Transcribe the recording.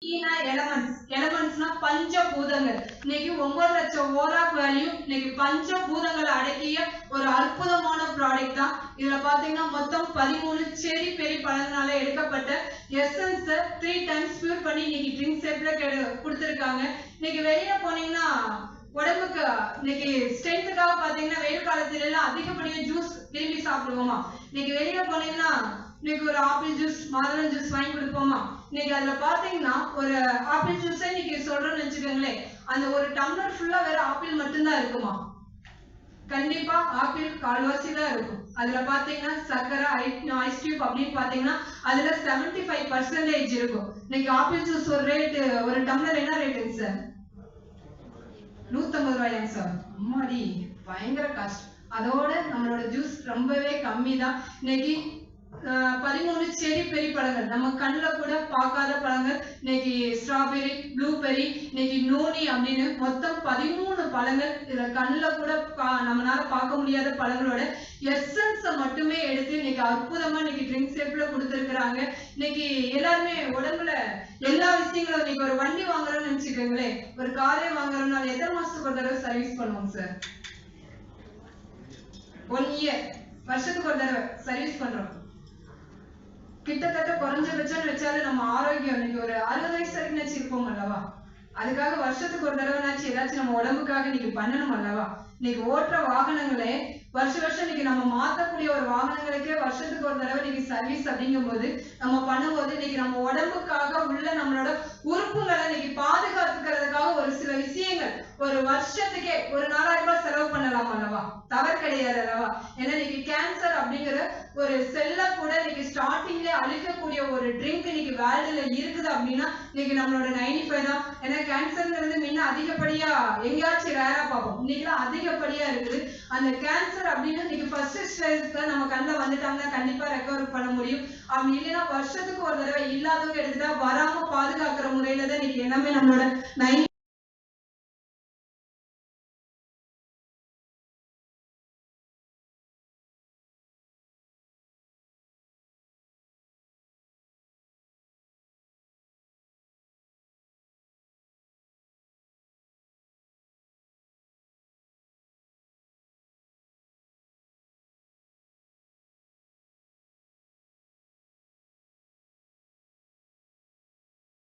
எலமெண்ட்ஸ்னா பஞ்சபூதங்கள். இன்னைக்கு 9 லட்சம் ஓராக் வேல்யூ இன்னைக்கு பஞ்சபூதங்களை அடக்கிய ஒரு அற்புதமான ப்ராடக்ட் தான். இதுல பாத்தீங்கன்னா மொத்தம் 13 செரி பெரி பழங்களால எடுக்கப்பட்ட எசன்ஸ் 3 டைம்ஸ் பியூர் பண்ணி இன்னைக்கு ட்ரிங்க் ஷேப்ல கொடுத்திருக்காங்க. இன்னைக்கு வெளியில போனீங்கன்னா உடம்புக்கு இன்னைக்கு ஸ்ட்ரென்த்துக்காக பாத்தீங்கன்னா வெயில் காலத்துல எல்லாம் அதிகப்படியா ஜூஸ் விரும்பி சாப்பிடுவோமா. இன்னைக்கு வெளியில போனீங்கன்னா இன்னைக்கு ஒரு ஆப்பிள் ஜூஸ் மாதுளம் ஜூஸ் வாங்கி கொடுப்போமா. இன்னைக்கு அதுல பாத்தீங்கன்னா ஒரு ஆப்பிள் ஜூஸே இன்னைக்கு சொல்றேன்னு வச்சுக்கோங்களேன், அந்த ஒரு டம்ளர் ஃபுல்லா வேற ஆப்பிள் மட்டும்தான் இருக்குமா. கண்டிப்பா ஆப்பிள் கால்வாசி தான் இருக்கும். அதுல பாத்தீங்கன்னா சர்க்கரை ஐஸ் கியூப் அப்படின்னு பாத்தீங்கன்னா அதுல 75% இருக்கும். இன்னைக்கு ஆப்பிள் ஜூஸ் ஒரு ரேட் ஒரு டம்ளர் என்ன ரேட்டுங்க சார்? 150 ரூபாயாங்க சார். அம்மாடி பயங்கர காஸ்ட். அதோட நம்மளோட ஜூஸ் ரொம்பவே கம்மி தான். இன்னைக்கு 13 செரி பெரி பழங்கள் நம்ம கண்ணுல கூட பார்க்காத பழங்கள். இன்னைக்கு ஸ்ட்ராபெரி, ப்ளூபெரி, இன்னைக்கு நோனி அப்படின்னு மொத்தம் 13 பழங்கள். இதுல கண்ணுல கூட நம்மளால பார்க்க முடியாத பழங்களோட எசன்ஸ் மட்டுமே எடுத்து இன்னைக்கு அற்புதமா இன்னைக்கு ட்ரிங்க் ஷேப்ல கொடுத்திருக்கிறாங்க. இன்னைக்கு எல்லாருமே உடம்புல எல்லா விஷயங்களும் இன்னைக்கு ஒரு வண்டி வாங்குறோம்னு நினைச்சுக்கோங்களேன், ஒரு காரே வாங்குறோம்னா எத்தனை மாசத்துக்கு ஒரு தடவை சர்வீஸ் பண்ணுவோம் சார்? 1 இயர், வருஷத்துக்கு ஒரு தடவை சர்வீஸ் பண்றோம். கிட்டத்தட்ட குறைஞ்சபட்சம் வச்சாலும் நம்ம ஆரோக்கியம் இன்னைக்கு ஒரு 60 வயசு வரைக்கும் வச்சிருப்போம் அல்லவா. அதுக்காக வருஷத்துக்கு ஒரு தடவைனாச்சும் ஏதாச்சும் நம்ம உடம்புக்காக இன்னைக்கு பண்ணணும் அல்லவா. இன்னைக்கு ஓட்டுற வாகனங்களே வருஷம் இன்னைக்கு நம்ம மாத்தக்கூடிய ஒரு வாகனங்களுக்கே வருஷத்துக்கு ஒரு தடவை இன்னைக்கு சர்வீஸ் அப்படிங்கும் போது நம்ம பண்ணும்போது இன்னைக்கு நம்ம உடம்புக்காக உள்ள நம்மளோட உறுப்புகளை இன்னைக்கு பாதுகாத்துக்கிறதுக்காக ஒரு சில விஷயங்கள் ஒரு வருஷத்துக்கே ஒரு 4000 ரூபாய் செலவு பண்ணலாம் அல்லவா. தவறு கிடையாது அல்லவா. ஏன்னா இன்னைக்கு கேன்சர் அப்படிங்கிற ஒரு செல்ல கூட இன்னைக்கு ஸ்டார்டிங்ல அழிக்கக்கூடிய ஒரு ட்ரிங்க் இன்னைக்கு வேர்ல்டுல இருக்குது அப்படின்னா இன்னைக்கு நம்மளோட 95 தான். ஏன்னா கேன்சர்ங்கிறது முன்ன அதிகப்படியா எங்கேயாச்சும் ரேரா பார்ப்போம், இன்னைக்கு அதிகப்படியா இருக்குது. அந்த கேன்சர் அப்படின்னு இன்னைக்கு ஃபர்ஸ்ட் ஸ்டேஜ்ல நம்ம கண்ணில் வந்துட்டாங்கன்னா கண்டிப்பா ரெக்கவர் பண்ண முடியும். அப்படி இல்லைன்னா வருஷத்துக்கு ஒரு தடவை இல்லாதவங்க எடுத்துட்டா வராம பாதுகாக்கிற முறையில தான் இன்னைக்கு எல்லாமே நம்மளோட